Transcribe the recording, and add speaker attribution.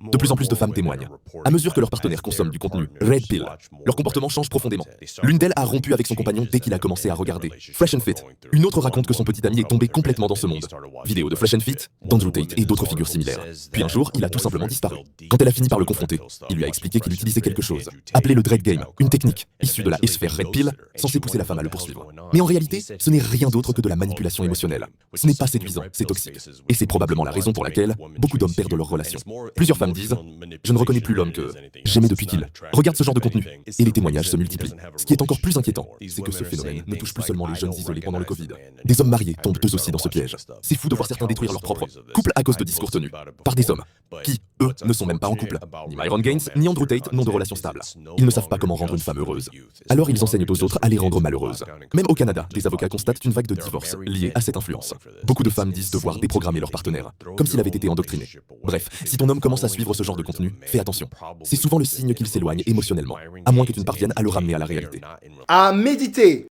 Speaker 1: De plus en plus de femmes témoignent. À mesure que leurs partenaires consomment du contenu Red Pill, leur comportement change profondément. L'une d'elles a rompu avec son compagnon dès qu'il a commencé à regarder Fresh and Fit. Une autre raconte que son petit ami est tombé complètement dans ce monde. Vidéo de Fresh and Fit, d'Andrew Tate et d'autres figures similaires. Puis un jour, il a tout simplement disparu. Quand elle a fini par le confronter, il lui a expliqué qu'il utilisait quelque chose, appelé le Dread Game, une technique issue de la sphère Red Pill, censée pousser la femme à le poursuivre. Mais en réalité, ce n'est rien d'autre que de la manipulation émotionnelle. Ce n'est pas séduisant, c'est toxique. Et c'est probablement la raison pour laquelle beaucoup d'hommes perdent leur relation. Plusieurs femmes disent « Je ne reconnais plus l'homme que j'aimais depuis qu'il regarde ce genre de contenu ». Et les témoignages se multiplient. Ce qui est encore plus inquiétant, c'est que ce phénomène ne touche plus seulement les jeunes isolés pendant le Covid. Des hommes mariés tombent eux aussi dans ce piège. C'est fou de voir certains détruire leur propre couple à cause de discours tenus par des hommes qui, eux, ne sont même pas en couple. Ni Myron Gaines, ni Andrew Tate n'ont de relation stable. Ils ne savent pas comment rendre une femme heureuse. Alors ils enseignent aux autres à les rendre malheureuses. Même au Canada, des avocats constatent une vague de divorces liée à cette influence. Beaucoup de femmes disent devoir déprogrammer leur partenaire, comme s'il avait été endoctriné. Bref, si ton homme commence à suivre ce genre de contenu, fais attention. C'est souvent le signe qu'il s'éloigne émotionnellement, à moins que tu ne parviennes à le ramener à la réalité.
Speaker 2: À méditer.